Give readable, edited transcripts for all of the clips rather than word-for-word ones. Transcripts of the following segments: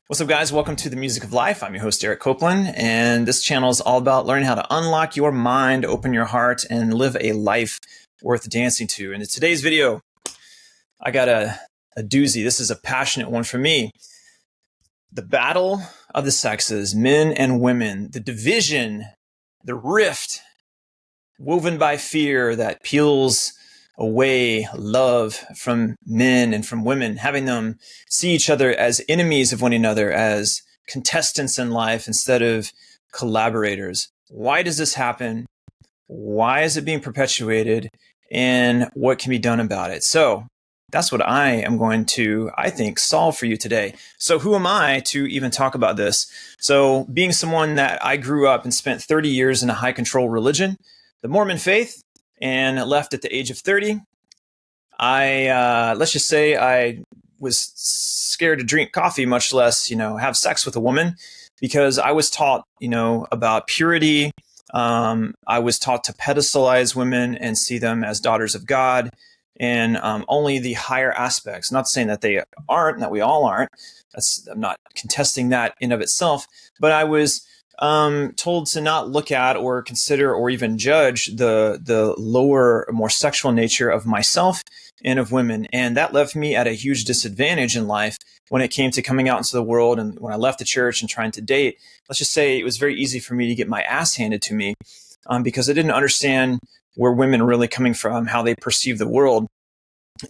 What's up, guys? Welcome to the Music of Life. I'm your host, Eric Copeland, and this channel is all about learning how to unlock your mind, open your heart, and live a life worth dancing to. And in today's video, I got a doozy. This is a passionate one for me. The battle of the sexes, men and women, the division, the rift woven by fear that peels away love from men and from women, having them see each other as enemies of one another, as contestants in life instead of collaborators. Why does this happen? Why is it being perpetuated? And what can be done about it? So that's what I am going to, I think, solve for you today. So who am I to even talk about this? So being someone that I grew up and spent 30 years in a high control religion, the Mormon faith, and left at the age of 30. Let's just say I was scared to drink coffee, much less, have sex with a woman, because I was taught, about purity. I was taught to pedestalize women and see them as daughters of God, and only the higher aspects. Not saying that they aren't, that we all aren't. I'm not contesting that in of itself, but I was told to not look at or consider or even judge the lower, more sexual nature of myself and of women. And that left me at a huge disadvantage in life when it came to coming out into the world. And when I left the church and trying to date, let's just say it was very easy for me to get my ass handed to me because I didn't understand where women are really coming from, how they perceive the world.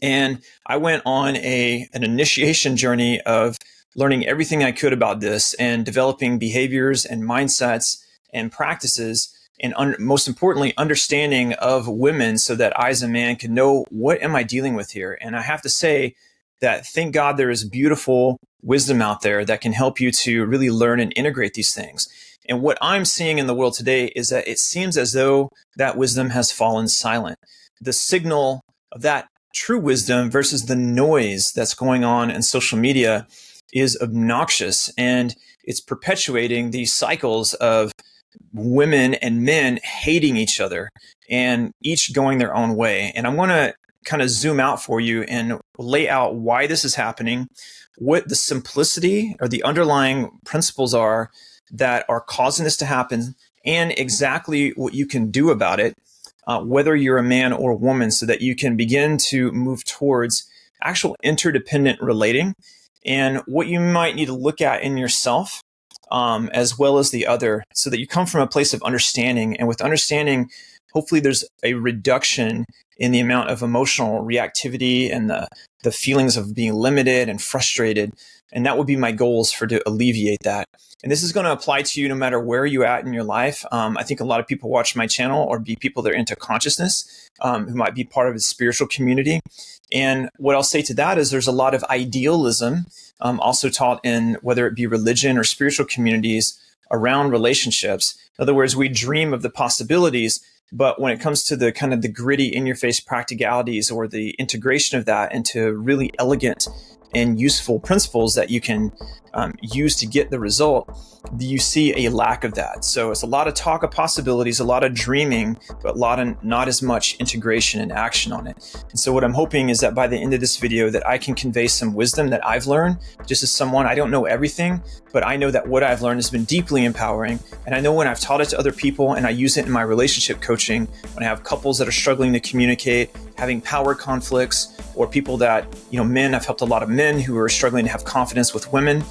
And I went on an initiation journey of learning everything I could about this and developing behaviors and mindsets and practices, and most importantly, understanding of women so that I as a man can know, what am I dealing with here? And I have to say that thank God there is beautiful wisdom out there that can help you to really learn and integrate these things. And what I'm seeing in the world today is that it seems as though that wisdom has fallen silent. The signal of that true wisdom versus the noise that's going on in social media is obnoxious, and it's perpetuating these cycles of women and men hating each other and each going their own way. And I'm going to kind of zoom out for you and lay out why this is happening, what the simplicity or the underlying principles are that are causing this to happen, and exactly what you can do about it, whether you're a man or a woman, so that you can begin to move towards actual interdependent relating, and what you might need to look at in yourself as well as the other, so that you come from a place of understanding. And with understanding, hopefully there's a reduction in the amount of emotional reactivity and the feelings of being limited and frustrated. And that would be my goals to alleviate that. And this is going to apply to you no matter where you're at in your life. I think a lot of people watch my channel or be people that are into consciousness, who might be part of a spiritual community. And what I'll say to that is there's a lot of idealism also taught in whether it be religion or spiritual communities around relationships. In other words, we dream of the possibilities, but when it comes to the kind of the gritty in-your-face practicalities or the integration of that into really elegant and useful principles that you can use to get the result, you see a lack of that. So it's a lot of talk of possibilities, a lot of dreaming, but not as much integration and action on it. And so what I'm hoping is that by the end of this video that I can convey some wisdom that I've learned. Just as someone, I don't know everything, but I know that what I've learned has been deeply empowering. And I know when I've taught it to other people and I use it in my relationship coaching, when I have couples that are struggling to communicate, having power conflicts, or people that, men, I've helped a lot of men who are struggling to have confidence with women.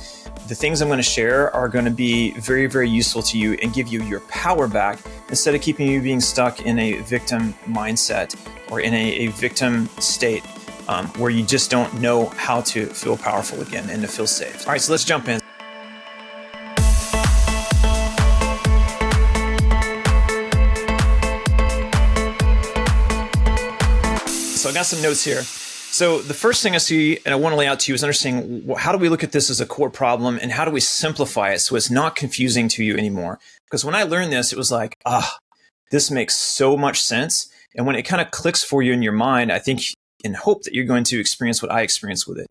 The things I'm going to share are going to be very, very useful to you and give you your power back instead of keeping you being stuck in a victim mindset or in a victim state where you just don't know how to feel powerful again and to feel safe. All right, so let's jump in. So I got some notes here. So the first thing I see and I want to lay out to you is understanding, how do we look at this as a core problem and how do we simplify it so it's not confusing to you anymore? Because when I learned this, it was like, this makes so much sense. And when it kind of clicks for you in your mind, I think and hope that you're going to experience what I experienced with it.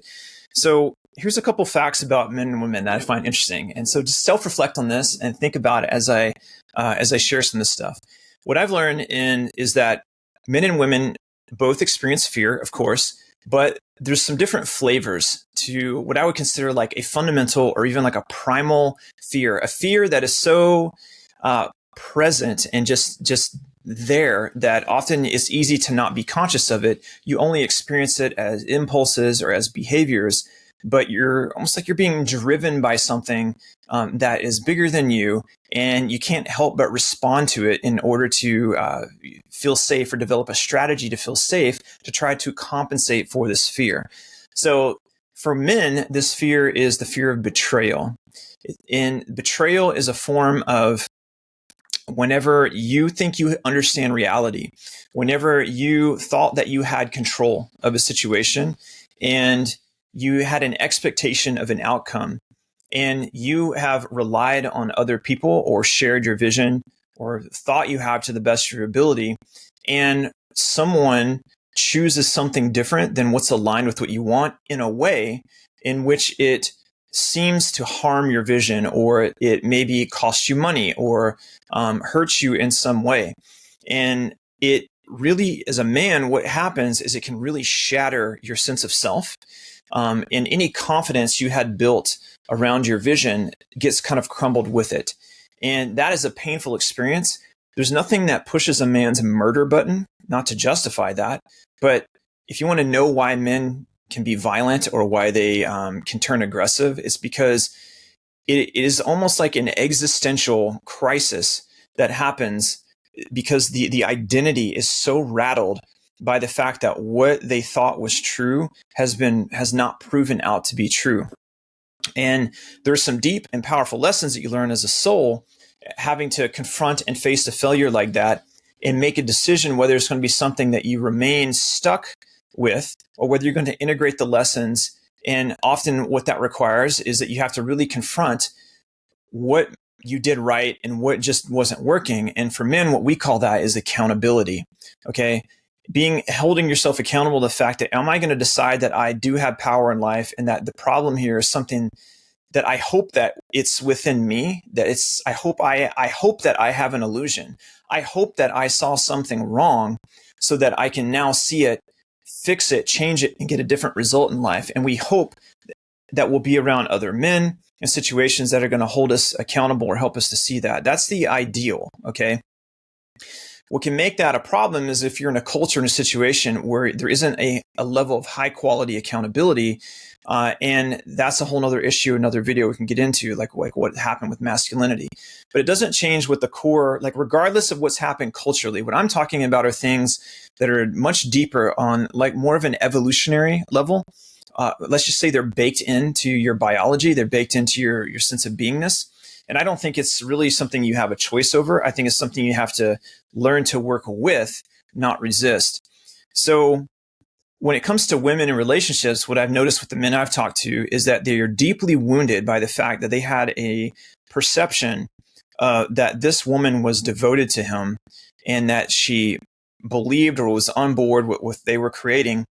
So here's a couple facts about men and women that I find interesting. And so just self-reflect on this and think about it as I share some of this stuff. What I've learned is that men and women both experience fear, of course, But there's some different flavors to what I would consider like a fundamental or even like a primal fear, a fear that is so present and just there that often it's easy to not be conscious of it. You only experience it as impulses or as behaviors, but you're almost like you're being driven by something that is bigger than you, and you can't help but respond to it in order to feel safe or develop a strategy to feel safe to try to compensate for this fear. So for men, this fear is the fear of betrayal. And betrayal is a form of whenever you think you understand reality, whenever you thought that you had control of a situation and you had an expectation of an outcome, and you have relied on other people or shared your vision or thought you have to the best of your ability, and someone chooses something different than what's aligned with what you want in a way in which it seems to harm your vision, or it maybe costs you money or hurts you in some way. And it really, as a man, what happens is it can really shatter your sense of self. And any confidence you had built around your vision gets kind of crumbled with it. And that is a painful experience. There's nothing that pushes a man's murder button, not to justify that. But if you want to know why men can be violent or why they can turn aggressive, it's because it is almost like an existential crisis that happens because the identity is so rattled by the fact that what they thought was true has not proven out to be true. And there's some deep and powerful lessons that you learn as a soul, having to confront and face a failure like that and make a decision whether it's going to be something that you remain stuck with or whether you're going to integrate the lessons. And often what that requires is that you have to really confront what you did right and what just wasn't working. And for men, what we call that is accountability. Okay. Holding yourself accountable to the fact that, am I going to decide that I do have power in life and that the problem here is something that I hope that it's within me, I hope that I have an illusion. I hope that I saw something wrong so that I can now see it, fix it, change it, and get a different result in life. And we hope that we'll be around other men in situations that are going to hold us accountable or help us to see that. That's the ideal, okay? What can make that a problem is if you're in a culture, in a situation where there isn't a level of high quality accountability, and that's a whole other issue, another video we can get into, like what happened with masculinity. But it doesn't change what the core, like regardless of what's happened culturally, what I'm talking about are things that are much deeper on like more of an evolutionary level. Let's just say they're baked into your biology, they're baked into your sense of beingness. And I don't think it's really something you have a choice over. I think it's something you have to learn to work with, not resist. So when it comes to women in relationships, what I've noticed with the men I've talked to is that they are deeply wounded by the fact that they had a perception that this woman was devoted to him and that she believed or was on board with what they were creating.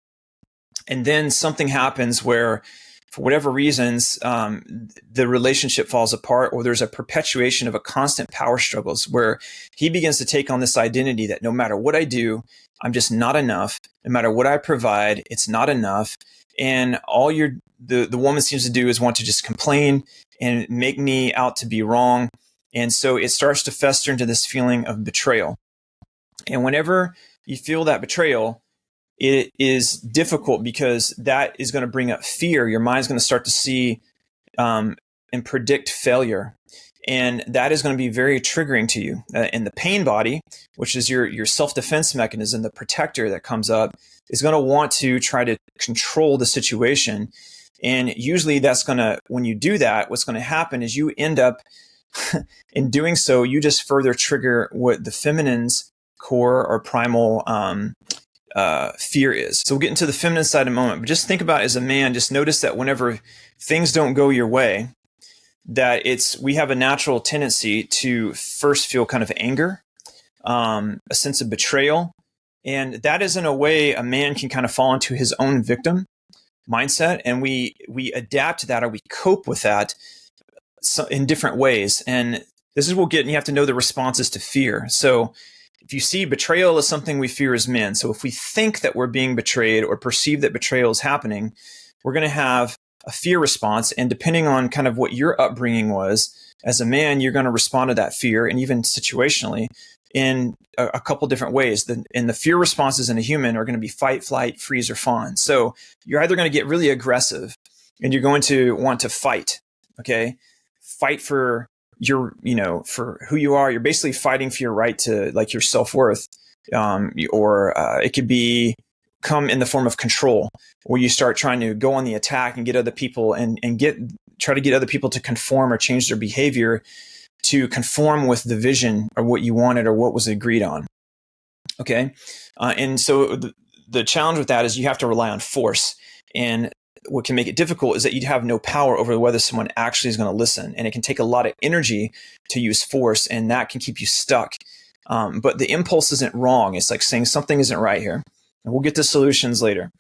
And then something happens where, for whatever reasons, the relationship falls apart, or there's a perpetuation of a constant power struggles where he begins to take on this identity that no matter what I do, I'm just not enough. No matter what I provide, it's not enough. And all the woman seems to do is want to just complain and make me out to be wrong. And so it starts to fester into this feeling of betrayal. And whenever you feel that betrayal, it is difficult because that is going to bring up fear. Your mind's going to start to see and predict failure. And that is going to be very triggering to you. And the pain body, which is your self-defense mechanism, the protector that comes up, is going to want to try to control the situation. And usually that's going to, when you do that, what's going to happen is you end up, in doing so, you just further trigger what the feminine's core or primal fear is. So we'll get into the feminine side in a moment, but just think about as a man, just notice that whenever things don't go your way, that we have a natural tendency to first feel kind of anger, a sense of betrayal. And that is in a way a man can kind of fall into his own victim mindset. And we adapt to that, or we cope with that in different ways. And this is what we'll get, and you have to know the responses to fear. So if you see betrayal as something we fear as men, so if we think that we're being betrayed or perceive that betrayal is happening, we're going to have a fear response. And depending on kind of what your upbringing was, as a man, you're going to respond to that fear, and even situationally, in a couple different ways. And the fear responses in a human are going to be fight, flight, freeze, or fawn. So you're either going to get really aggressive and you're going to want to fight, okay? Fight for for who you are. You're basically fighting for your right to, like, your self-worth. Or it could come in the form of control, where you start trying to go on the attack and get other people and try to get other people to conform or change their behavior to conform with the vision or what you wanted or what was agreed on. Okay. And so the challenge with that is you have to rely on force. And what can make it difficult is that you have no power over whether someone actually is going to listen. And it can take a lot of energy to use force, and that can keep you stuck. But the impulse isn't wrong. It's like saying something isn't right here. And we'll get to solutions later.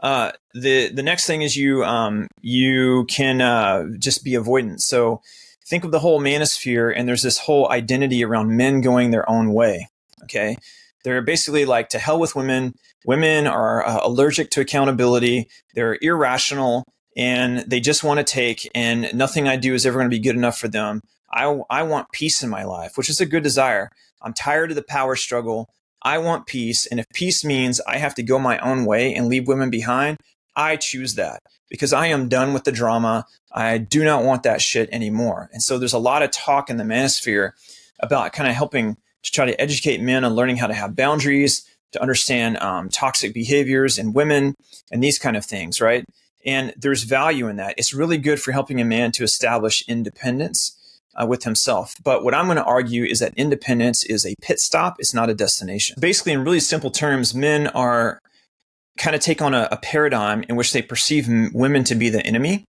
The next thing is you can just be avoidant. So think of the whole manosphere, and there's this whole identity around men going their own way. Okay. They're basically like, to hell with women. Women are allergic to accountability. They're irrational, and they just want to take, and nothing I do is ever going to be good enough for them. I want peace in my life, which is a good desire. I'm tired of the power struggle. I want peace. And if peace means I have to go my own way and leave women behind, I choose that, because I am done with the drama. I do not want that shit anymore. And so there's a lot of talk in the manosphere about kind of helping to try to educate men on learning how to have boundaries, to understand toxic behaviors in women and these kind of things, right? And there's value in that. It's really good for helping a man to establish independence with himself. But what I'm going to argue is that independence is a pit stop. It's not a destination. Basically, in really simple terms, men are kind of take on a paradigm in which they perceive women to be the enemy,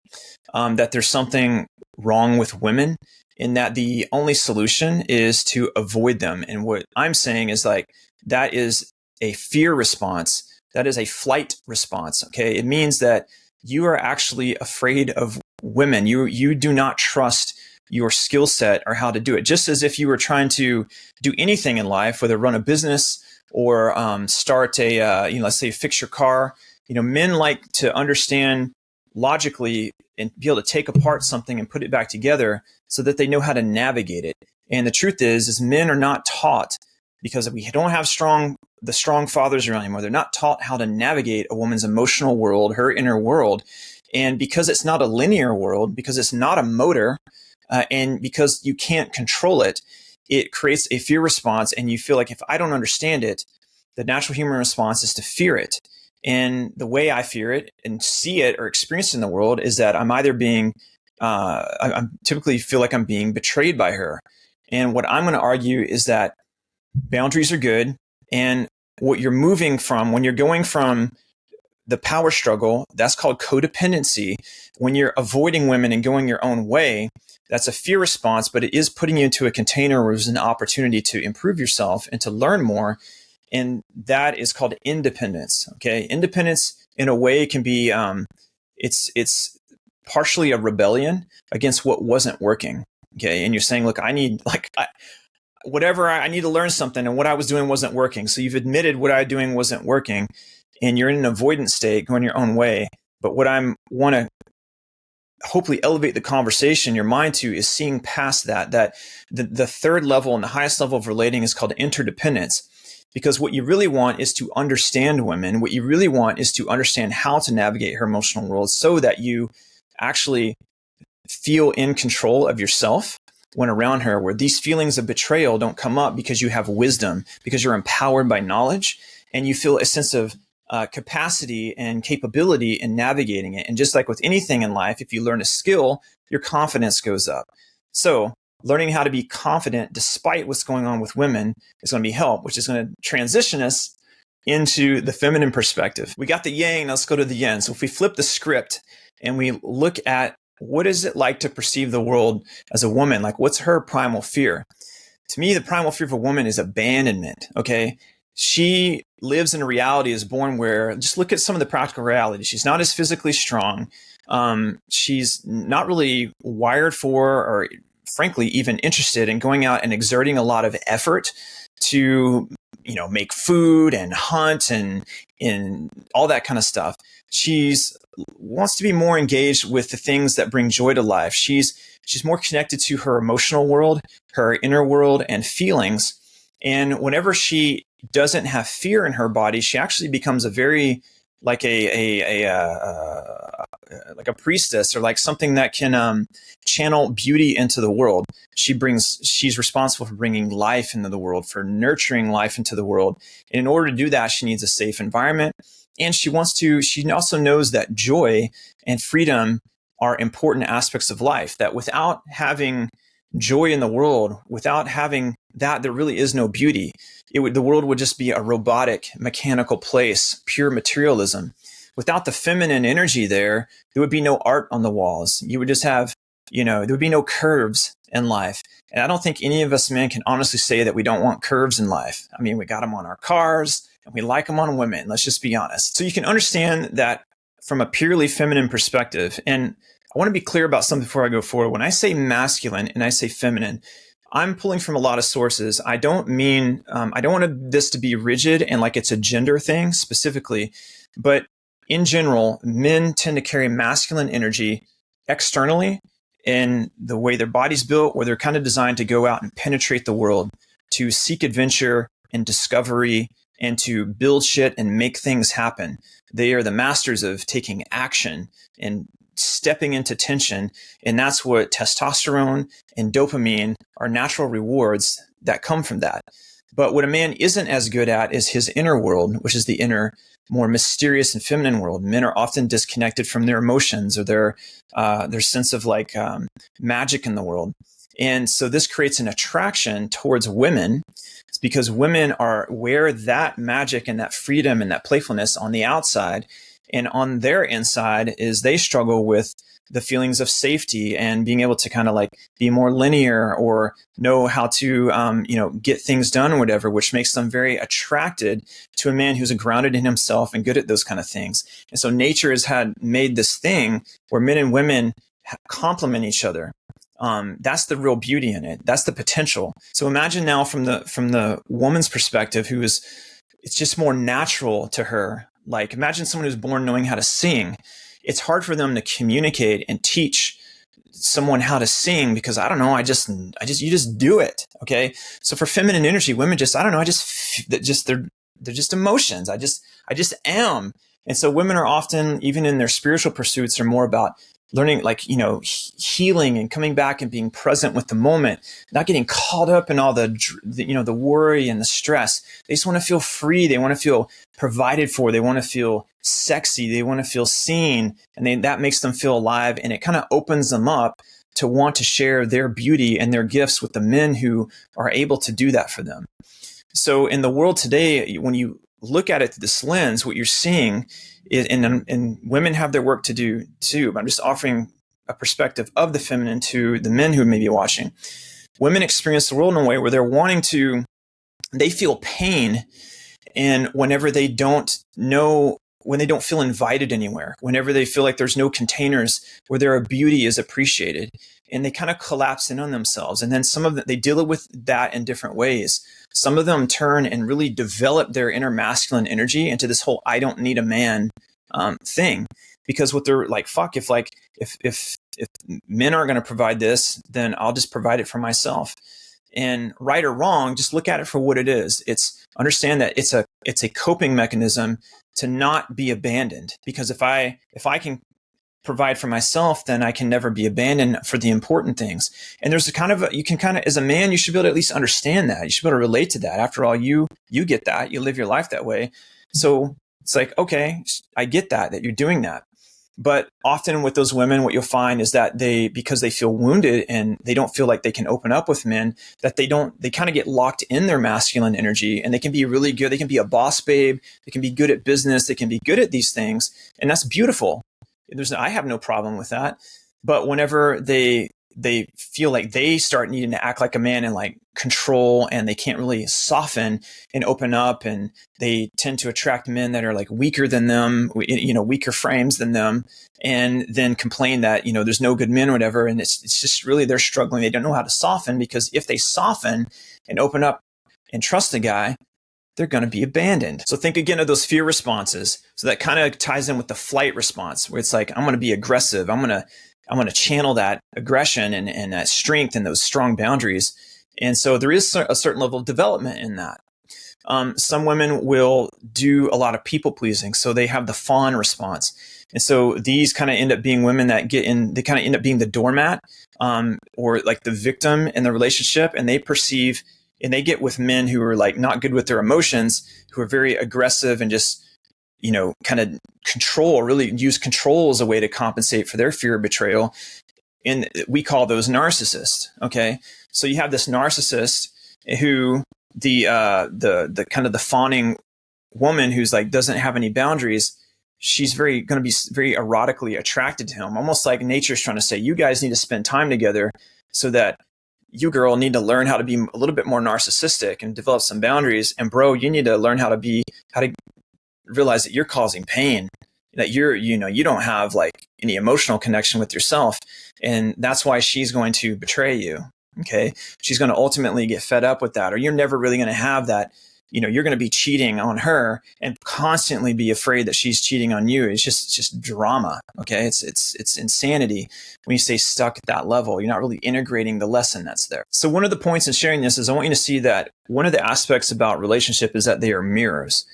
that there's something wrong with women, and that the only solution is to avoid them. And what I'm saying is, like, that is a fear response. That is a flight response. Okay. It means that you are actually afraid of women. You do not trust your skill set or how to do it. Just as if you were trying to do anything in life, whether run a business or start let's say fix your car. Men like to understand logically and be able to take apart something and put it back together so that they know how to navigate it. And the truth is men are not taught, because we don't have the strong fathers around anymore. They're not taught how to navigate a woman's emotional world, her inner world. And because it's not a linear world, because it's not a motor, and because you can't control it, it creates a fear response. And you feel like, if I don't understand it, the natural human response is to fear it. And the way I fear it and see it or experience it in the world is that I'm either I typically feel like I'm being betrayed by her. And what I'm going to argue is that boundaries are good. And what you're moving from, when you're going from the power struggle, that's called codependency. When you're avoiding women and going your own way, that's a fear response, but it is putting you into a container where there's an opportunity to improve yourself and to learn more. And that is called independence. Okay. Independence, in a way, can be, it's partially a rebellion against what wasn't working. Okay. And you're saying, look, I need to learn something, and what I was doing wasn't working. So you've admitted what I was doing wasn't working, and you're in an avoidance state, going your own way. But what I want to hopefully elevate the conversation, your mind to, is seeing past that the third level and the highest level of relating is called interdependence. Because what you really want is to understand women. What you really want is to understand how to navigate her emotional world so that you actually feel in control of yourself when around her, where these feelings of betrayal don't come up because you have wisdom, because you're empowered by knowledge, and you feel a sense of capacity and capability in navigating it. And just like with anything in life, if you learn a skill, your confidence goes up. So learning how to be confident despite what's going on with women is going to be help, which is going to transition us into the feminine perspective. We got the yang, now let's go to the yin. So if we flip the script and we look at, what is it like to perceive the world as a woman? Like, what's her primal fear? To me, the primal fear of a woman is abandonment. Okay. She lives in a reality, is born where, just look at some of the practical realities. She's not as physically strong. She's not really wired for, or frankly, even interested in going out and exerting a lot of effort to, make food and hunt and all that kind of stuff. She's wants to be more engaged with the things that bring joy to life. She's more connected to her emotional world, her inner world, and feelings. And whenever she doesn't have fear in her body, she actually becomes a very like like a priestess, or like something that can channel beauty into the world. She's responsible for bringing life into the world, for nurturing life into the world. And in order to do that, she needs a safe environment. And she also knows that joy and freedom are important aspects of life, that without having joy in the world, without having that, there really is no beauty. The world would just be a robotic, mechanical place, pure materialism. Without the feminine energy there would be no art on the walls. You would just have, there would be no curves in life. And I don't think any of us men can honestly say that we don't want curves in life. I mean, we got them on our cars and we like them on women. Let's just be honest. So you can understand that from a purely feminine perspective. And I want to be clear about something before I go forward. When I say masculine and I say feminine, I'm pulling from a lot of sources. I don't mean, I don't want this to be rigid and like it's a gender thing specifically, but in general, men tend to carry masculine energy externally in the way their body's built, where they're kind of designed to go out and penetrate the world, to seek adventure and discovery, and to build shit and make things happen. They are the masters of taking action and stepping into tension. And that's what testosterone and dopamine are, natural rewards that come from that. But what a man isn't as good at is his inner world, which is the inner, more mysterious and feminine world. Men are often disconnected from their emotions or their sense of magic in the world. And so this creates an attraction towards women. It's because women are wear that magic and that freedom and that playfulness on the outside. And on their inside is they struggle with the feelings of safety and being able to kind of like be more linear or know how to, get things done or whatever, which makes them very attracted to a man who's grounded in himself and good at those kind of things. And so nature has made this thing where men and women complement each other. That's the real beauty in it. That's the potential. So imagine now from the woman's perspective, it's just more natural to her. Like imagine someone who's born knowing how to sing. It's hard for them to communicate and teach someone how to sing because I don't know, you just do it. Okay. So for feminine energy, women just, I don't know, they're just emotions. I just am. And so women are often, even in their spiritual pursuits, are more about learning, healing and coming back and being present with the moment, not getting caught up in all the worry and the stress. They just want to feel free. They want to feel provided for. They want to feel sexy. They want to feel seen. And that makes them feel alive. And it kind of opens them up to want to share their beauty and their gifts with the men who are able to do that for them. So in the world today, when you look at it through this lens, what you're seeing is, and women have their work to do too, but I'm just offering a perspective of the feminine to the men who may be watching. Women experience the world in a way where they feel pain. And whenever they don't feel invited anywhere, whenever they feel like there's no containers where their beauty is appreciated, and they kind of collapse in on themselves. And then some of them, they deal with that in different ways. Some of them turn and really develop their inner masculine energy into this whole "I don't need a man" thing, because what they're like, fuck, if men aren't going to provide this, then I'll just provide it for myself. And right or wrong, just look at it for what it is. Understand that it's a coping mechanism to not be abandoned. Because if I can provide for myself, then I can never be abandoned for the important things. And there's as a man, you should be able to at least understand that. You should be able to relate to that. After all, you get that. You live your life that way. So it's like, okay, I get that you're doing that. But often with those women, what you'll find is that because they feel wounded and they don't feel like they can open up with men, that they kind of get locked in their masculine energy, and they can be really good. They can be a boss babe. They can be good at business. They can be good at these things. And that's beautiful. I have no problem with that. But whenever they feel like they start needing to act like a man and like control, and they can't really soften and open up, and they tend to attract men that are like weaker than them, weaker frames than them, and then complain that, there's no good men or whatever. And it's just really, they're struggling. They don't know how to soften, because if they soften and open up and trust the guy, they're going to be abandoned. So think again of those fear responses. So that kind of ties in with the flight response, where it's like, I'm going to be aggressive. I'm going to channel that aggression and that strength and those strong boundaries. And so there is a certain level of development in that. Some women will do a lot of people pleasing. So they have the fawn response. And so these kind of end up being women that they kind of end up being the doormat, or like the victim in the relationship. And they get with men who are like not good with their emotions, who are very aggressive and just, kind of really use control as a way to compensate for their fear of betrayal. And we call those narcissists. Okay. So you have this narcissist who the kind of the fawning woman who's like, doesn't have any boundaries. She's going to be very erotically attracted to him, almost like nature's trying to say, you guys need to spend time together so that you, girl, need to learn how to be a little bit more narcissistic and develop some boundaries. And bro, you need to learn how to realize that you're causing pain, that you don't have like any emotional connection with yourself. And that's why she's going to betray you. Okay. She's going to ultimately get fed up with that, or you're never really going to have that. You're going to be cheating on her and constantly be afraid that she's cheating on you. It's just drama. Okay. It's insanity when you stay stuck at that level. You're not really integrating the lesson that's there. So one of the points in sharing this is I want you to see that one of the aspects about relationship is that they are mirrors,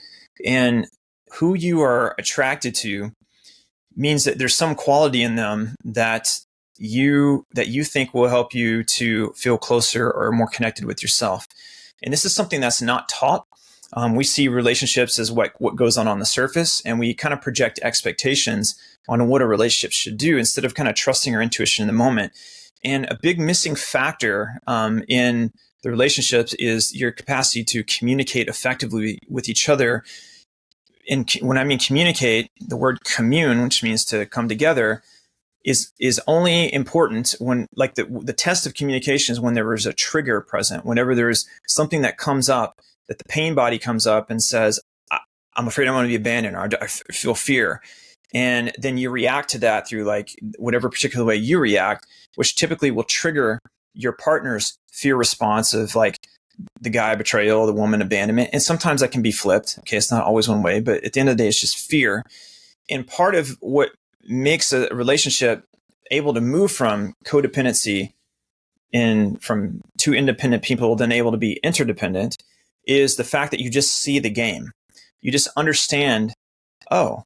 and who you are attracted to means that there's some quality in them that you think will help you to feel closer or more connected with yourself. And this is something that's not taught. We see relationships as what goes on the surface, and we kind of project expectations on what a relationship should do instead of kind of trusting our intuition in the moment. And a big missing factor in the relationships is your capacity to communicate effectively with each other. And when I mean communicate, the word commune, which means to come together, is only important when, like, the test of communication is when there is a trigger present, whenever there's something that comes up, that the pain body comes up and says, I'm afraid I'm going to be abandoned, or I feel fear. And then you react to that through like whatever particular way you react, which typically will trigger your partner's fear response of like the guy betrayal, the woman abandonment. And sometimes that can be flipped. Okay. It's not always one way, but at the end of the day, it's just fear. And part of what makes a relationship able to move from codependency from two independent people, then able to be interdependent, is the fact that you just see the game. You just understand, oh,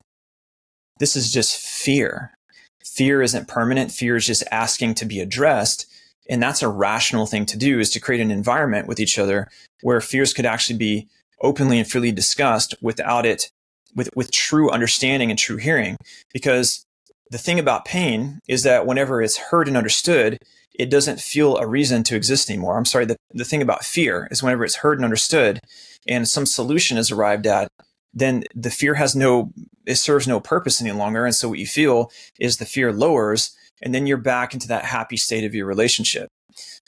this is just fear. Fear isn't permanent. Fear is just asking to be addressed. And that's a rational thing to do, is to create an environment with each other where fears could actually be openly and freely discussed without it, with true understanding and true hearing. Because the thing about pain is that whenever it's heard and understood, it doesn't feel a reason to exist anymore. I'm sorry, the thing about fear is whenever it's heard and understood and some solution is arrived at, then the fear it serves no purpose any longer. And so what you feel is the fear lowers, and then you're back into that happy state of your relationship.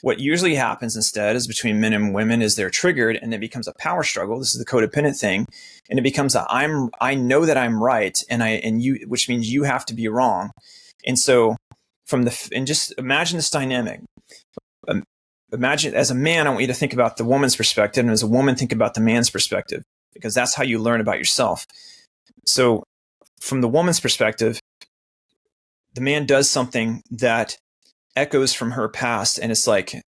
What usually happens instead is between men and women is they're triggered, and it becomes a power struggle. This is the codependent thing. And it becomes I know that I'm right, and you, which means you have to be wrong. And so and just imagine this dynamic. Imagine, as a man, I want you to think about the woman's perspective, and as a woman, think about the man's perspective, because that's how you learn about yourself. So from the woman's perspective, the man does something that echoes from her past, and it's like,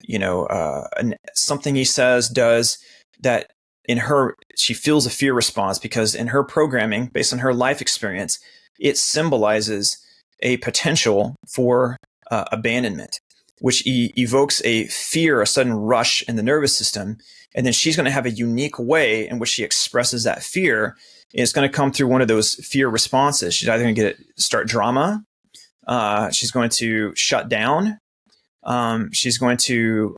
something he does that in her, she feels a fear response, because in her programming, based on her life experience, it symbolizes a potential for abandonment, which evokes a fear, a sudden rush in the nervous system. And then she's going to have a unique way in which she expresses that fear. It's going to come through one of those fear responses. She's either going to start drama. She's going to shut down. She's going to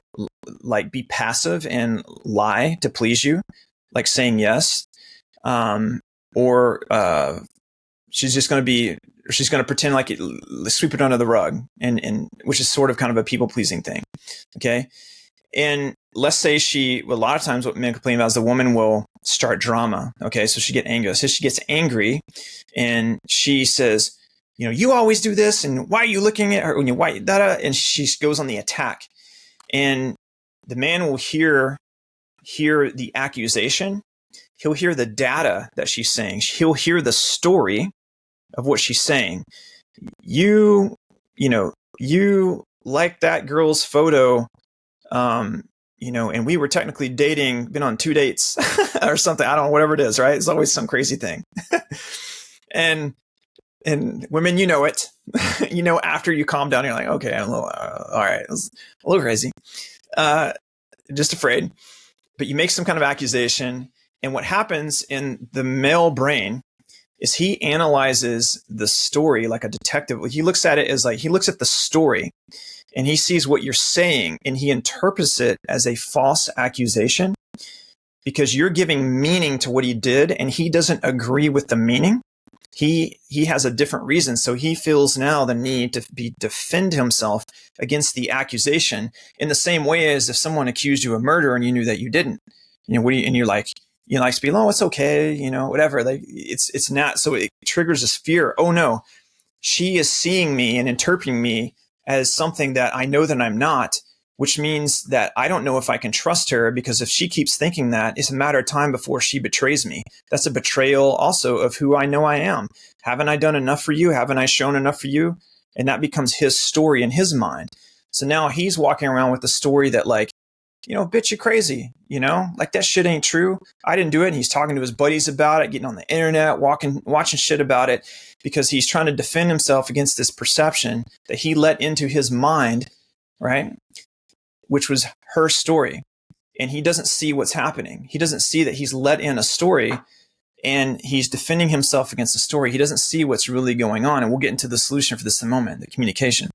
like be passive and lie to please you, like saying yes. Or she's going to pretend like sweep it under the rug, and which is sort of kind of a people pleasing thing. Okay. And let's say a lot of times what men complain about is the woman will start drama. Okay. So she gets angry and she says, you always do this, and why are you looking at her? And she goes on the attack, and the man will hear hear the accusation. He'll hear the data that she's saying. He'll hear the story of what she's saying. You like that girl's photo, and we were technically dating, been on 2 dates or something. I don't know, whatever it is, right? It's always some crazy thing. and women, it, after you calm down, you're like, okay, I'm a little, all right, it was a little crazy, just afraid. But you make some kind of accusation. And what happens in the male brain is he analyzes the story like a detective. He looks at it as he looks at the story and he sees what you're saying and he interprets it as a false accusation because you're giving meaning to what he did and he doesn't agree with the meaning. He has a different reason. So he feels now the need to defend himself against the accusation in the same way as if someone accused you of murder and you knew that you didn't. And you're like, to be, oh, it's okay, whatever. It's not. So it triggers this fear. Oh no, she is seeing me and interpreting me as something that I know that I'm not, which means that I don't know if I can trust her because if she keeps thinking that, it's a matter of time before she betrays me. That's a betrayal also of who I know I am. Haven't I done enough for you? Haven't I shown enough for you? And that becomes his story in his mind. So now he's walking around with the story that bitch, you crazy, that shit ain't true. I didn't do it. And he's talking to his buddies about it, getting on the internet, watching shit about it because he's trying to defend himself against this perception that he let into his mind, right? Which was her story. And he doesn't see what's happening. He doesn't see that he's let in a story and he's defending himself against the story. He doesn't see what's really going on. And we'll get into the solution for this in a moment, the communication.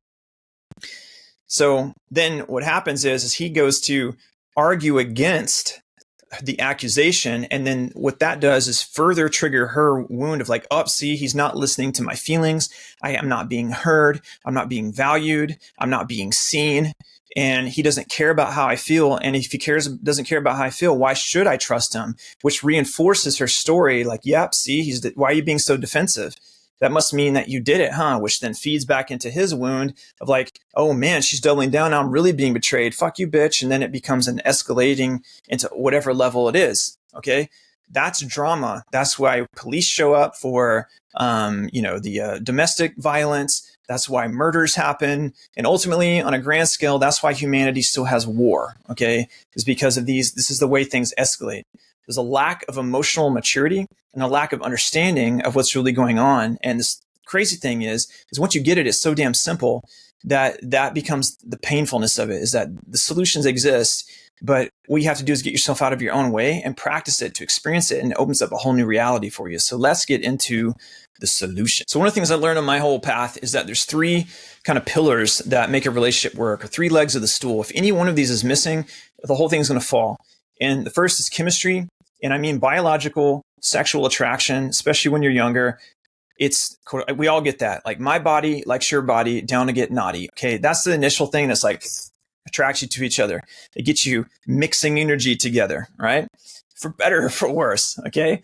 So then what happens is he goes to argue against the accusation. And then what that does is further trigger her wound of see, he's not listening to my feelings. I am not being heard. I'm not being valued. I'm not being seen. And he doesn't care about how I feel. And if he doesn't care about how I feel, why should I trust him? Which reinforces her story. Yep, see, why are you being so defensive? That must mean that you did it, huh? Which then feeds back into his wound of oh man, she's doubling down. Now I'm really being betrayed. Fuck you, bitch. And then it becomes an escalating into whatever level it is. Okay. That's drama. That's why police show up for, the domestic violence. That's why murders happen. And ultimately on a grand scale, that's why humanity still has war. Okay. Is because of this is the way things escalate. There's a lack of emotional maturity and a lack of understanding of what's really going on. And this crazy thing is once you get it, it's so damn simple that becomes the painfulness of it, is that the solutions exist, but what you have to do is get yourself out of your own way and practice it to experience it, and it opens up a whole new reality for you. So let's get into the solution. So one of the things I learned on my whole path is that there's 3 kind of pillars that make a relationship work, or 3 legs of the stool. If any one of these is missing, the whole thing's going to fall. And the first is chemistry. And I mean biological sexual attraction, especially when you're younger. We all get that. My body likes your body, down to get naughty. Okay, that's the initial thing that's attracts you to each other. It gets you mixing energy together, right? For better or for worse, okay?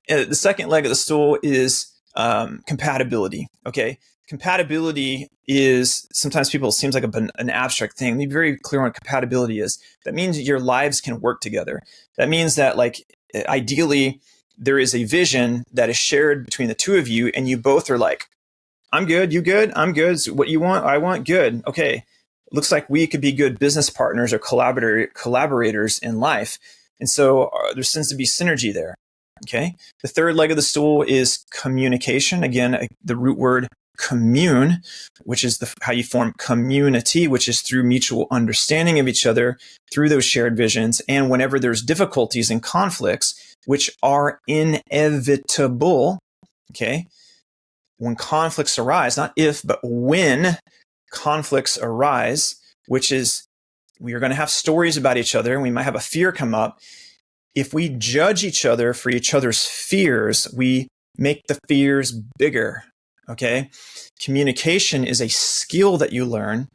The second leg of the stool is compatibility, okay? Compatibility is, sometimes it seems like an abstract thing. Be very clear on what compatibility is. That means your lives can work together. That means that ideally there is a vision that is shared between the two of you, and you both are I'm good, you good, I'm good. So what you want, I want, good. Okay. Looks like we could be good business partners or collaborators in life. And so there seems to be synergy there. Okay. The third leg of the stool is communication. Again, the root word commune, which is how you form community, which is through mutual understanding of each other, through those shared visions. And whenever there's difficulties and conflicts, which are inevitable, okay, when conflicts arise, not if, but when conflicts arise, which is we are going to have stories about each other and we might have a fear come up. If we judge each other for each other's fears, we make the fears bigger. Okay. Communication is a skill that you learn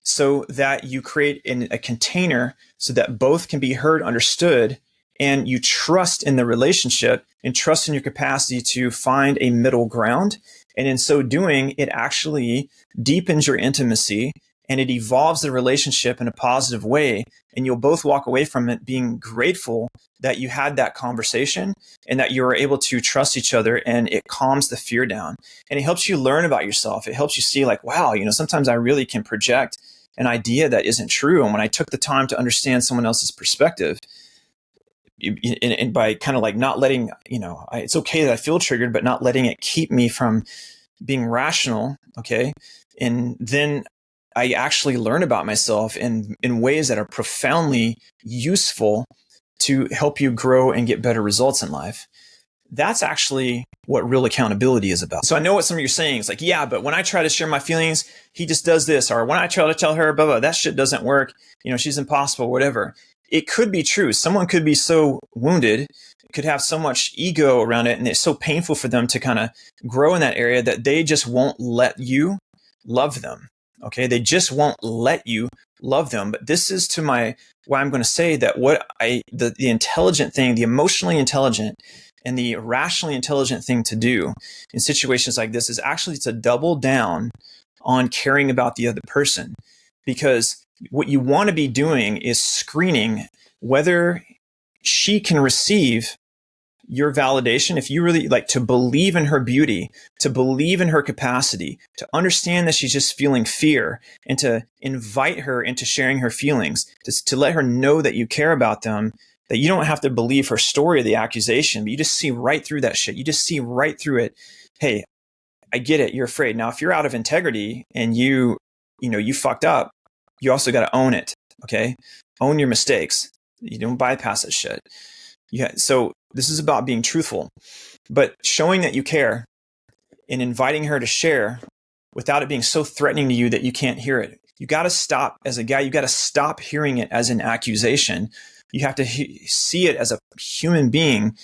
so that you create a container so that both can be heard, understood, and you trust in the relationship and trust in your capacity to find a middle ground. And in so doing, it actually deepens your intimacy and it evolves the relationship in a positive way. And you'll both walk away from it being grateful that you had that conversation and that you were able to trust each other, and it calms the fear down. And it helps you learn about yourself. It helps you see like, wow, sometimes I really can project an idea that isn't true. And when I took the time to understand someone else's perspective, and by kind of like not letting, it's okay that I feel triggered, but not letting it keep me from being rational. Okay. And then I actually learn about myself in ways that are profoundly useful to help you grow and get better results in life. That's actually what real accountability is about. So I know what some of you are saying. It's like, yeah, but when I try to share my feelings, he just does this. Or when I try to tell her, blah, blah, that shit doesn't work. She's impossible, whatever. It could be true. Someone could be so wounded, could have so much ego around it, and it's so painful for them to kind of grow in that area that they just won't let you love them. Okay, they just won't let you love them. But this is why I'm going to say that the intelligent thing, the emotionally intelligent and the rationally intelligent thing to do in situations like this is actually to double down on caring about the other person. Because what you want to be doing is screening whether she can receive your validation. If you really like to believe in her beauty, to believe in her capacity, to understand that she's just feeling fear, and to invite her into sharing her feelings, to let her know that you care about them, that you don't have to believe her story or the accusation, but you just see right through that shit. You just see right through it. Hey, I get it. You're afraid. Now, if you're out of integrity and you fucked up, you also got to own it. Okay. Own your mistakes. You don't bypass that shit. So this is about being truthful, but showing that you care and inviting her to share without it being so threatening to you that you can't hear it. You got to stop as a guy. You got to stop hearing it as an accusation. You have to see it as a human being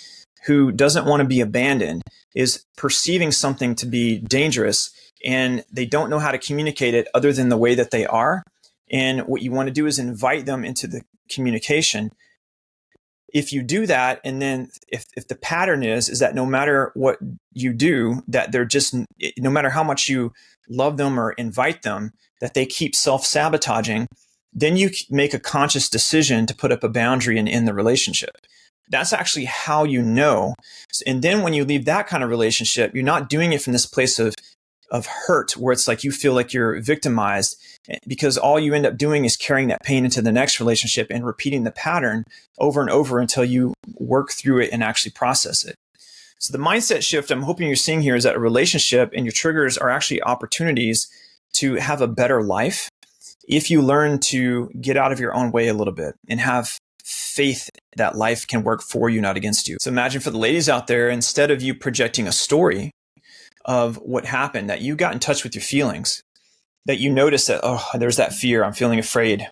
who doesn't want to be abandoned, is perceiving something to be dangerous, and they don't know how to communicate it other than the way that they are. And what you want to do is invite them into the communication. If you do that, and then if the pattern is that no matter what you do, that they're just, no matter how much you love them or invite them, that they keep self-sabotaging, then you make a conscious decision to put up a boundary and end the relationship. That's actually how you know. And then when you leave that kind of relationship, you're not doing it from this place of hurt, where it's like you feel like you're victimized, because all you end up doing is carrying that pain into the next relationship and repeating the pattern over and over until you work through it and actually process it. So the mindset shift I'm hoping you're seeing here is that a relationship and your triggers are actually opportunities to have a better life if you learn to get out of your own way a little bit and have faith that life can work for you, not against you. So imagine for the ladies out there, instead of you projecting a story of what happened, that you got in touch with your feelings, that you notice that, oh, there's that fear. I'm feeling afraid.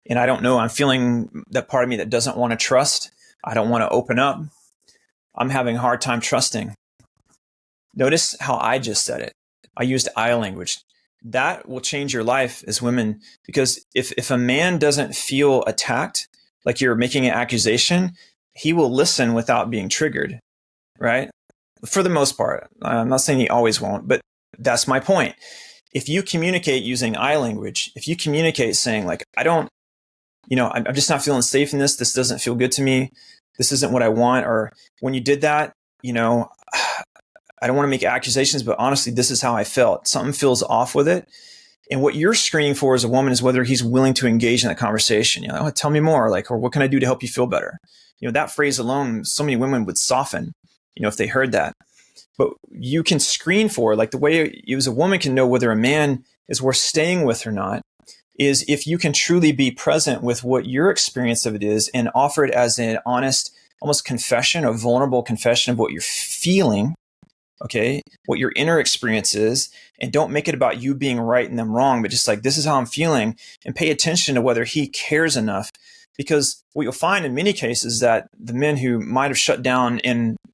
And I don't know. I'm feeling that part of me that doesn't want to trust. I don't want to open up. I'm having a hard time trusting. Notice how I just said it. I used I language. That will change your life as women, because if a man doesn't feel attacked, like you're making an accusation, he will listen without being triggered, right? For the most part. I'm not saying he always won't, but that's my point. If you communicate using I language, if you communicate saying like, I'm just not feeling safe in this. This doesn't feel good to me. This isn't what I want. Or when you did that, I don't want to make accusations, but honestly, this is how I felt. Something feels off with it. And what you're screening for as a woman is whether he's willing to engage in that conversation. Oh, tell me more, or what can I do to help you feel better? That phrase alone, so many women would soften, if they heard that. But you can screen for, the way you as a woman can know whether a man is worth staying with or not, is if you can truly be present with what your experience of it is and offer it as an honest, almost confession, a vulnerable confession of what you're feeling, okay, what your inner experience is, and don't make it about you being right and them wrong, but just this is how I'm feeling, and pay attention to whether he cares enough. Because what you'll find in many cases is that the men who might have shut down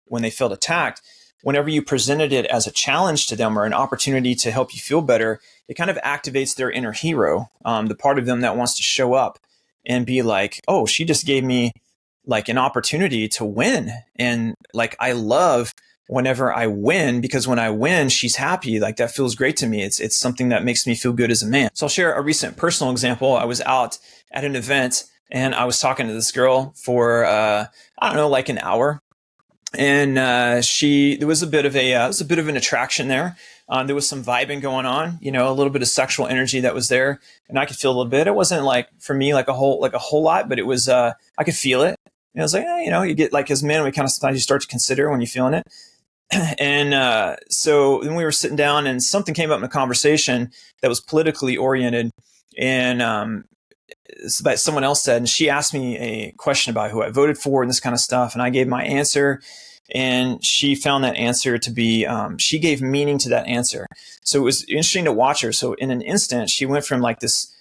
when they felt attacked, whenever you presented it as a challenge to them or an opportunity to help you feel better, it kind of activates their inner hero, the part of them that wants to show up and be like, oh, she just gave me an opportunity to win. And I love whenever I win, because when I win, she's happy. Like that feels great to me. It's something that makes me feel good as a man. So I'll share a recent personal example. I was out at an event and I was talking to this girl for, I don't know, like an hour. And there was a bit of an attraction there. There was some vibing going on, a little bit of sexual energy that was there, and I could feel a little bit. It wasn't like for me like a whole lot, but it was. I could feel it. And I was like, you get like as men, we kind of sometimes you start to consider when you're feeling it. And so then we were sitting down, and something came up in the conversation that was politically oriented, and that someone else said, and she asked me a question about who I voted for and this kind of stuff, and I gave my answer. And she found that answer to be, she gave meaning to that answer. So it was interesting to watch her. So in an instant, she went from like this,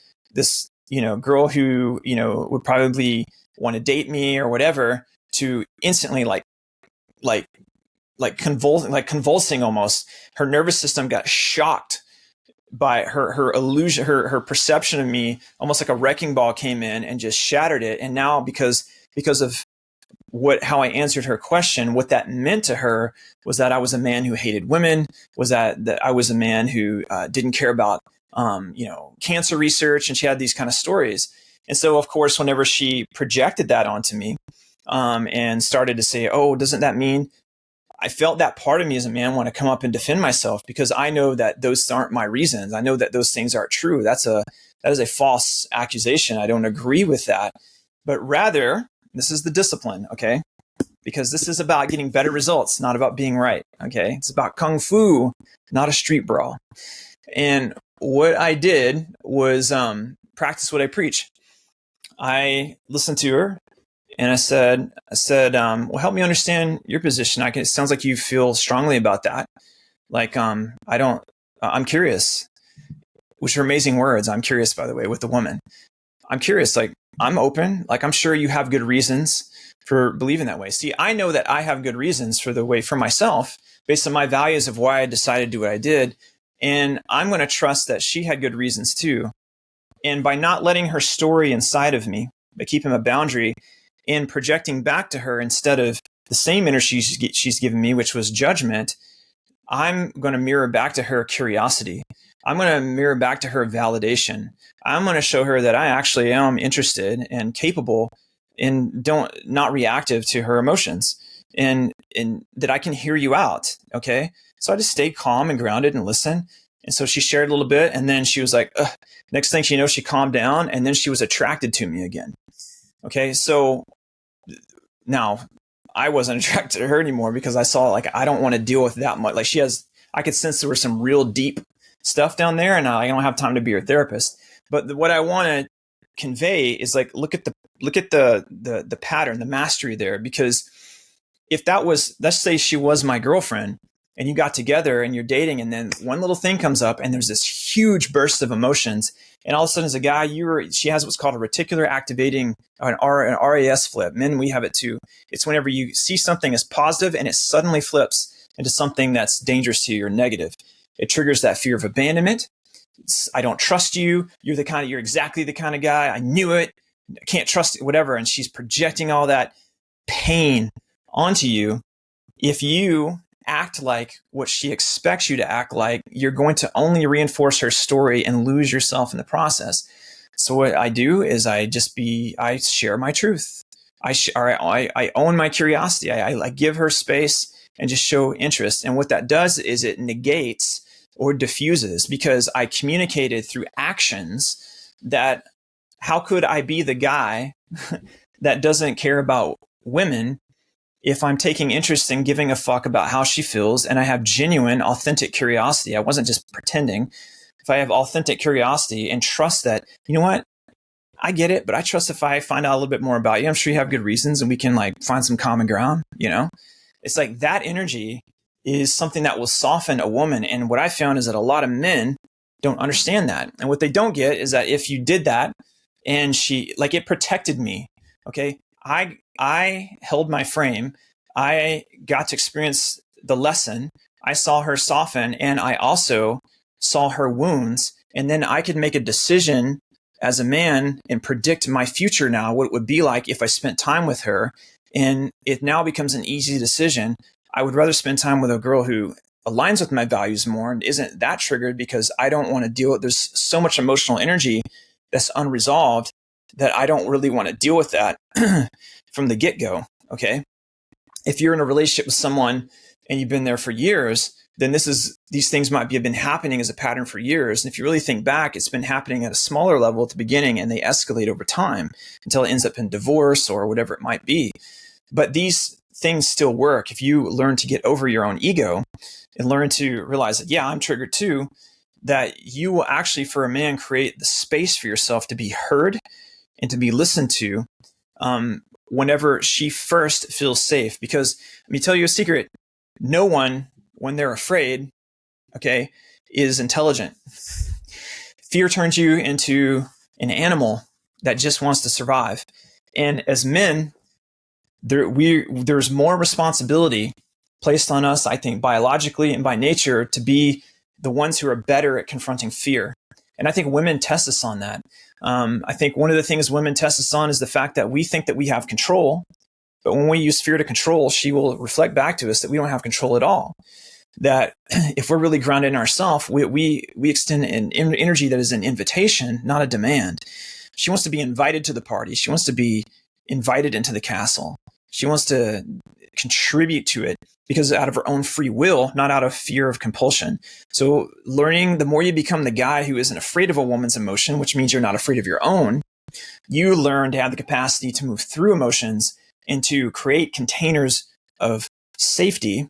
girl who, would probably want to date me or whatever, to instantly like convulsing almost. Her nervous system got shocked by her illusion, her perception of me, almost like a wrecking ball came in and just shattered it. And now because of how I answered her question, what that meant to her was that I was a man who hated women, was that I was a man who didn't care about, cancer research. And she had these kind of stories. And so, of course, whenever she projected that onto me and started to say, oh, doesn't that mean, I felt that part of me as a man want to come up and defend myself, because I know that those aren't my reasons. I know that those things aren't true. That is a false accusation. I don't agree with that. But rather, this is the discipline, okay? Because this is about getting better results, not about being right, okay? It's about kung fu, not a street brawl. And what I did was practice what I preach. I listened to her, and I said, well, help me understand your position. It sounds like you feel strongly about that. Like, I'm curious, which are amazing words. I'm curious, by the way, with the woman. I'm curious, like, I'm open. Like, I'm sure you have good reasons for believing that way. See, I know that I have good reasons for myself based on my values of why I decided to do what I did. And I'm going to trust that she had good reasons too. And by not letting her story inside of me, by keeping a boundary and projecting back to her instead of the same energy she's given me, which was judgment, I'm going to mirror back to her curiosity. I'm going to mirror back to her validation. I'm going to show her that I actually am interested and capable and not reactive to her emotions, and that I can hear you out. Okay. So I just stayed calm and grounded and listened. And so she shared a little bit, and then she was like, ugh. Next thing she knows, she calmed down, and then she was attracted to me again. Okay. So now I wasn't attracted to her anymore because I saw like, I don't want to deal with that much. Like I could sense there was some real deep stuff down there, and I don't have time to be your therapist. But what I want to convey is like, look at the pattern, the mastery there. Because if that was, let's say she was my girlfriend, and you got together and you're dating, and then one little thing comes up and there's this huge burst of emotions, and all of a sudden as a guy, she has what's called a reticular activating, an RAS flip. Men, we have it too. It's whenever you see something as positive and it suddenly flips into something that's dangerous to you or negative. It triggers that fear of abandonment. I don't trust you. You're exactly the kind of guy. I knew it. I can't trust it, whatever. And she's projecting all that pain onto you. If you act like what she expects you to act like, you're going to only reinforce her story and lose yourself in the process. So what I do is I share my truth. I own my curiosity. I give her space and just show interest. And what that does is it negates or diffuses, because I communicated through actions that how could I be the guy that doesn't care about women if I'm taking interest in giving a fuck about how she feels and I have genuine, authentic curiosity? I wasn't just pretending. If I have authentic curiosity and trust that, you know what, I get it, but I trust if I find out a little bit more about you, I'm sure you have good reasons and we can like find some common ground, you know? It's like that energy is something that will soften a woman. And what I found is that a lot of men don't understand that. And what they don't get is that if you did that and it protected me, okay? I held my frame. I got to experience the lesson. I saw her soften, and I also saw her wounds. And then I could make a decision as a man and predict my future now, what it would be like if I spent time with her. And it now becomes an easy decision. I would rather spend time with a girl who aligns with my values more and isn't that triggered, because I don't want to deal with, there's so much emotional energy that's unresolved that I don't really want to deal with that from the get-go. Okay. If you're in a relationship with someone and you've been there for years, then these things might have been happening as a pattern for years. And if you really think back, it's been happening at a smaller level at the beginning, and they escalate over time until it ends up in divorce or whatever it might be. But these things still work if you learn to get over your own ego and learn to realize that, yeah, I'm triggered too, that you will actually, for a man, create the space for yourself to be heard and to be listened to whenever she first feels safe. Because let me tell you a secret, no one, when they're afraid, okay, is intelligent. Fear turns you into an animal that just wants to survive. And as men, there's more responsibility placed on us, I think, biologically and by nature, to be the ones who are better at confronting fear. And I think women test us on that. I think one of the things women test us on is the fact that we think that we have control. But when we use fear to control, she will reflect back to us that we don't have control at all. That if we're really grounded in ourselves, we extend an energy that is an invitation, not a demand. She wants to be invited to the party. She wants to be invited into the castle. She wants to contribute to it because out of her own free will, not out of fear of compulsion. So learning, the more you become the guy who isn't afraid of a woman's emotion, which means you're not afraid of your own, you learn to have the capacity to move through emotions and to create containers of safety,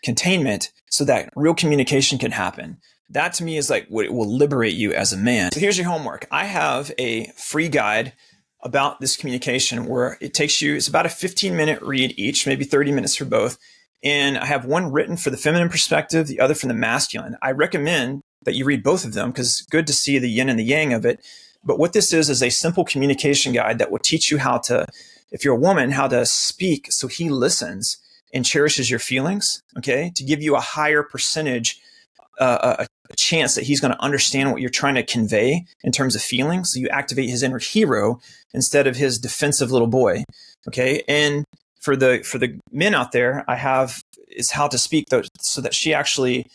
containment, so that real communication can happen. That to me is like what it will liberate you as a man. So here's your homework. I have a free guide about this communication where it takes you, it's about a 15-minute read each, maybe 30 minutes for both. And I have one written for the feminine perspective, the other from the masculine. I recommend that you read both of them because it's good to see the yin and the yang of it. But what this is a simple communication guide that will teach you how to, if you're a woman, how to speak so he listens and cherishes your feelings, okay, to give you a higher percentage, a chance that he's going to understand what you're trying to convey in terms of feelings. So you activate his inner hero instead of his defensive little boy, okay? And for the men out there, I have is how to speak so that she actually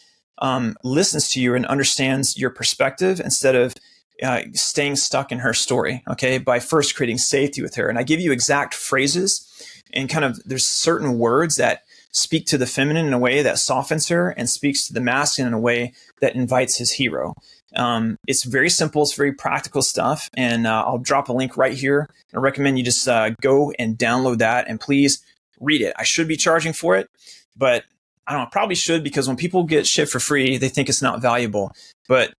listens to you and understands your perspective instead of staying stuck in her story, okay, by first creating safety with her. And I give you exact phrases and kind of there's certain words that speak to the feminine in a way that softens her and speaks to the masculine in a way that invites his hero. It's very simple. It's very practical stuff. And I'll drop a link right here. I recommend you just go and download that and please read it. I should be charging for it, but I don't know, probably should, because when people get shit for free, they think it's not valuable. But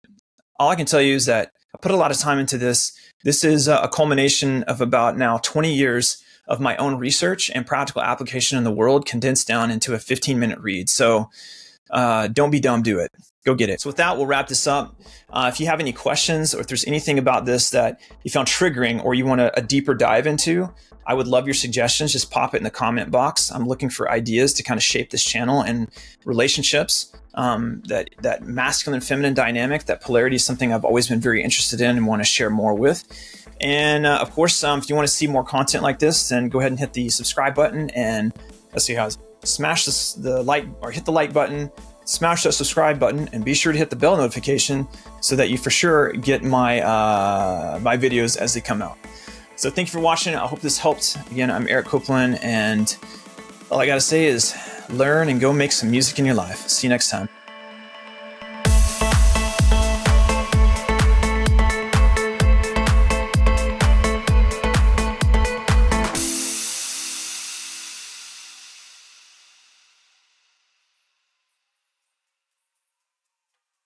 all I can tell you is that I put a lot of time into this. This is a culmination of about now 20 years of my own research and practical application in the world condensed down into a 15-minute read. So don't be dumb, do it. Go get it. So with that, we'll wrap this up. If you have any questions or if there's anything about this that you found triggering or you want a deeper dive into, I would love your suggestions. Just pop it in the comment box. I'm looking for ideas to kind of shape this channel and relationships. That masculine feminine dynamic, that polarity is something I've always been very interested in and want to share more with. And of course, if you want to see more content like this, then go ahead and hit the subscribe button and let's see how smash the like or hit the like button, smash that subscribe button, and be sure to hit the bell notification so that you for sure get my my videos as they come out. So thank you for watching. I hope this helped. Again, I'm Eric Copeland, and all I got to say is learn and go make some music in your life. See you next time.